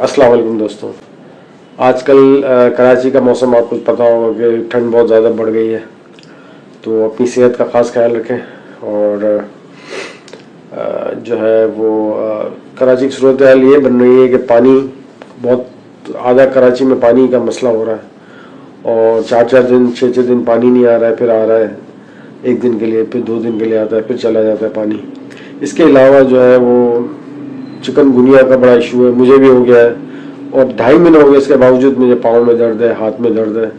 अस्सलाम वालेकुम दोस्तों। आजकल कराची का मौसम आपको पता होगा कि ठंड बहुत ज़्यादा बढ़ गई है, तो अपनी सेहत का ख़ास ख्याल रखें। और जो है वो कराची की सूरत हाल ये बन रही है कि पानी बहुत आधा कराची में पानी का मसला हो रहा है और 4-4 दिन 6-6 दिन पानी नहीं आ रहा है, फिर आ रहा है एक दिन के लिए, फिर 2 दिन के लिए आता है, फिर चला जाता है पानी। इसके अलावा जो है वो चिकनगुनिया का बड़ा इशू है, मुझे भी हो गया है और 2.5 महीने हो गए, इसके बावजूद मुझे पाँव में दर्द है, हाथ में दर्द है।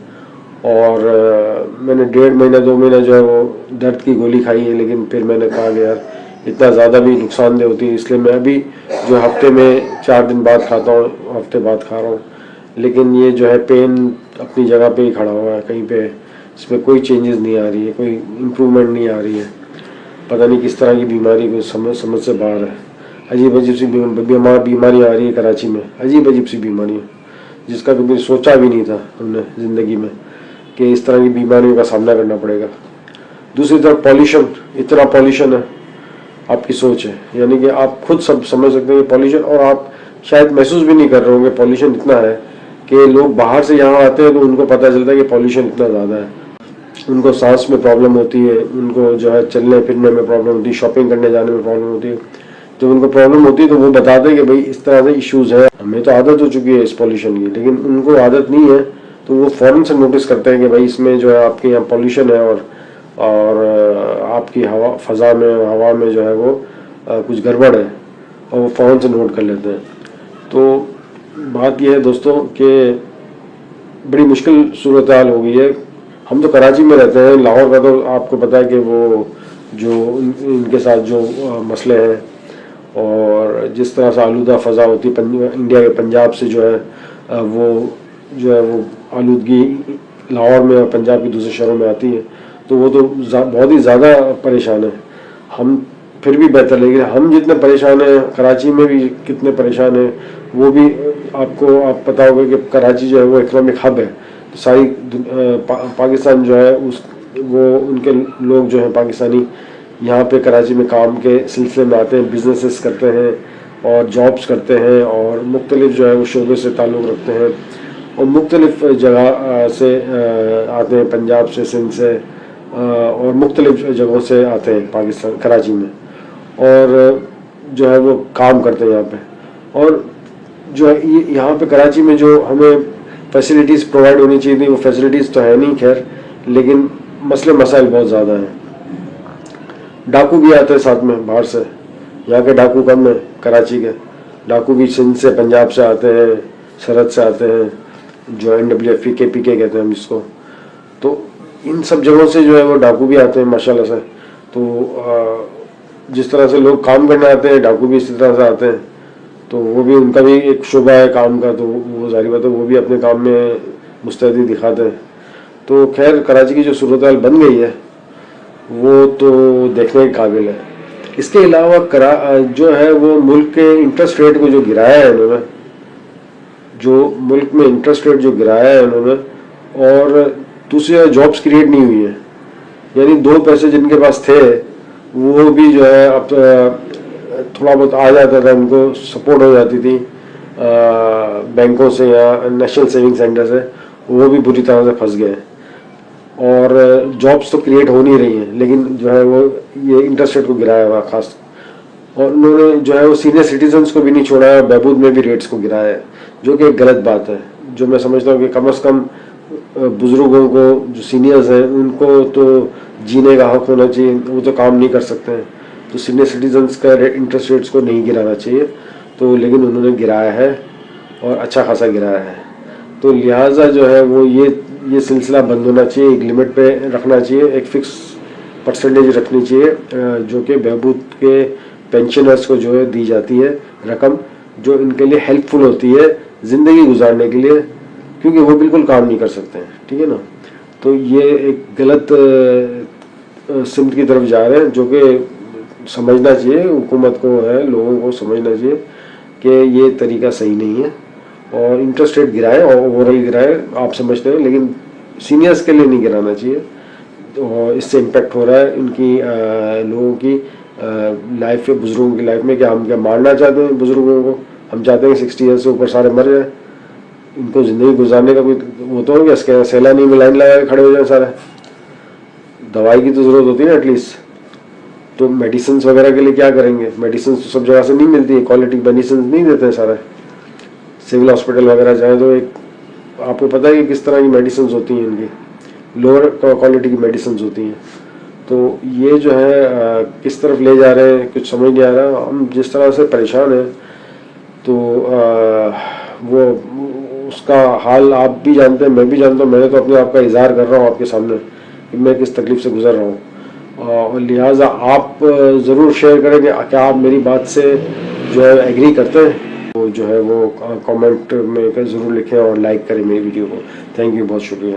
और मैंने 1.5 महीना 2 महीना जो है वो दर्द की गोली खाई है, लेकिन फिर मैंने कहा कि यार इतना ज़्यादा भी नुकसानदेह होती है, इसलिए मैं अभी जो हफ्ते में 4 दिन बाद खाता हूँ, हफ्ते बाद खा रहा हूँ। लेकिन ये जो है पेन अपनी जगह पे ही खड़ा हुआ है, कहीं पे इसमें कोई चेंजेस नहीं आ रही है, कोई इम्प्रूवमेंट नहीं आ रही है। पता नहीं किस तरह की बीमारी को समझ से बाहर है। अजीब अजीब सी बीमारी आ रही है कराची में, अजीब अजीब सी बीमारियाँ जिसका कभी सोचा भी नहीं था हमने ज़िंदगी में कि इस तरह की बीमारियों का सामना करना पड़ेगा। दूसरी तरफ पॉल्यूशन, इतना पॉल्यूशन है, आपकी सोच है, यानी कि आप खुद सब समझ सकते हैं पॉल्यूशन, और आप शायद महसूस भी नहीं कर रहे होंगे पॉल्यूशन इतना है कि लोग बाहर से यहाँ आते हैं तो उनको पता चलता है कि पॉल्यूशन इतना ज़्यादा है। उनको सांस में प्रॉब्लम होती है, उनको जो है चलने फिरने में प्रॉब्लम होती है, शॉपिंग करने जाने में प्रॉब्लम होती है। जब उनको प्रॉब्लम होती है तो वो बताते हैं कि भाई इस तरह से इश्यूज़ है, हमें तो आदत हो चुकी है इस पॉल्यूशन की, लेकिन उनको आदत नहीं है, तो वो फ़ौरन से नोटिस करते हैं कि भाई इसमें जो है आपके यहाँ पॉल्यूशन है और आपकी हवा में जो है वो कुछ गड़बड़ है, और वो फ़ौरन से नोट कर लेते हैं। तो बात यह है दोस्तों कि बड़ी मुश्किल सूरत हाल हो गई है। हम तो कराची में रहते हैं, लाहौर का तो आपको पता है कि वो जो इनके साथ जो मसले हैं और जिस तरह से आलूदा फ़ज़ा होती है इंडिया के पंजाब से जो है वो आलूदगी लाहौर में और पंजाब के दूसरे शहरों में आती है, तो वो तो बहुत ही ज़्यादा परेशान है। हम फिर भी बेहतर, लेकिन हम जितने परेशान हैं, कराची में भी कितने परेशान हैं वो भी आप पता होगा कि कराची जो है वो इकोनॉमिक हब है, तो सारी पाकिस्तान जो है उनके लोग जो हैं पाकिस्तानी यहाँ पे कराची में काम के सिलसिले में आते हैं, बिजनेसेस करते हैं और जॉब्स करते हैं और मुख्तलिफ जो है वो शोबे से ताल्लुक़ रखते हैं और मुख्तलिफ जगह से आते हैं, पंजाब से, सिंध से और मुख्तलिफ जगहों से आते हैं पाकिस्तान कराची में, और जो है वो काम करते हैं यहाँ पे। और जो है यहाँ पे कराची में जो हमें फैसिलिटीज़ प्रोवाइड होनी चाहिए थी वो फैसिलिटीज़ तो है नहीं, खैर, लेकिन मसले मसाइल बहुत ज़्यादा हैं। डाकू भी आते हैं साथ में बाहर से, यहाँ के डाकू कम है, कराची के डाकू भी सिंध से, पंजाब से आते हैं, सरहद से आते हैं, जो NWFP KPK कहते हैं हम इसको। तो इन सब जगहों से जो है वो डाकू भी आते हैं माशाल्लाह से। तो जिस तरह से लोग काम करने आते हैं, डाकू भी इसी तरह से आते हैं, तो वो भी उनका भी एक शोबा है काम का, तो वो जारी बात है वो भी अपने काम में मुस्तैदी दिखाते हैं। तो खैर कराची की जो सूरत हाल बन गई है वो तो देखने के काबिल है। इसके अलावा जो है वो मुल्क के इंटरेस्ट रेट को जो गिराया है इन्होंने, जो मुल्क में इंटरेस्ट रेट जो गिराया है इन्होंने, और दूसरी जॉब्स क्रिएट नहीं हुई है, यानी 2 पैसे जिनके पास थे वो भी जो है अब थोड़ा बहुत आ जाता था, उनको सपोर्ट हो जाती थी बैंकों से या नेशनल सेविंग सेंटर से, वो भी बुरी तरह से फंस गए और जॉब्स तो क्रिएट हो नहीं रही हैं, लेकिन जो है वो ये इंटरेस्ट रेट को गिराया हुआ खास, और उन्होंने जो है वो सीनियर सिटीजन्स को भी नहीं छोड़ा है, बहबूद में भी रेट्स को गिराया है, जो कि एक गलत बात है। जो मैं समझता हूँ कि कम से कम बुज़ुर्गों को, जो सीनियर्स हैं, उनको तो जीने का हक होना चाहिए, वो तो काम नहीं कर सकते हैं, तो सीनियर सिटीजन्स का इंटरेस्ट रेट्स को नहीं गिराना चाहिए, तो लेकिन उन्होंने गिराया है और अच्छा खासा गिराया है। तो लिहाजा जो है वो ये सिलसिला बंद होना चाहिए, एक लिमिट पे रखना चाहिए, एक फिक्स परसेंटेज रखनी चाहिए जो कि बहबूद के पेंशनर्स को जो है दी जाती है रकम, जो इनके लिए हेल्पफुल होती है ज़िंदगी गुजारने के लिए, क्योंकि वो बिल्कुल काम नहीं कर सकते हैं, ठीक है ना। तो ये एक गलत सिमत की तरफ जा रहे हैं, जो कि समझना चाहिए हुकूमत को है, लोगों को समझना चाहिए कि ये तरीका सही नहीं है। और इंटरेस्ट रेट गिराए और ओवरऑल गिराए आप समझते हैं, लेकिन सीनियर्स के लिए नहीं गिराना चाहिए, और इससे इम्पेक्ट हो रहा है इनकी लोगों की लाइफ पे, बुज़ुर्गों की लाइफ में, कि हम क्या मारना चाहते हैं बुज़ुर्गों को, ہم چاہتے ہیں کہ 60 ایئر سے اوپر سارے مر جائیں, ان کو زندگی گزارنے کا کوئی وہ تو ہو کہ سیلانی میں لائن لگا کے کھڑے ہو جائیں سارے. دوائی کی تو ضرورت ہوتی ہے نا ایٹ لیسٹ. تو میڈیسنس وغیرہ کے لیے کیا کریں گے؟ میڈیسنس تو سب جگہ سے نہیں ملتی ہے, کوالٹی میڈیسنس نہیں دیتے ہیں سارے. سول ہاسپٹل وغیرہ جائیں تو ایک آپ کو پتہ ہے کہ کس طرح کی میڈیسنز ہوتی ہیں, ان کی لوور کوالٹی کی میڈیسنز ہوتی ہیں. تو یہ جو ہے کس طرف لے جا رہے ہیں کچھ سمجھ نہیں آ رہا. ہم جس طرح سے پریشان ہیں تو وہ اس کا حال آپ بھی جانتے ہیں, میں بھی جانتا ہوں. میں نے تو اپنے آپ کا اظہار کر رہا ہوں آپ کے سامنے کہ میں کس تکلیف سے گزر رہا ہوں. اور لہٰذا آپ ضرور شیئر کریں کہ کیا آپ میری بات سے جو ہے ایگری کرتے ہیں. وہ جو ہے وہ کامنٹ میں ضرور لکھیں اور لائک کریں میری ویڈیو کو. تھینک یو, بہت شکریہ.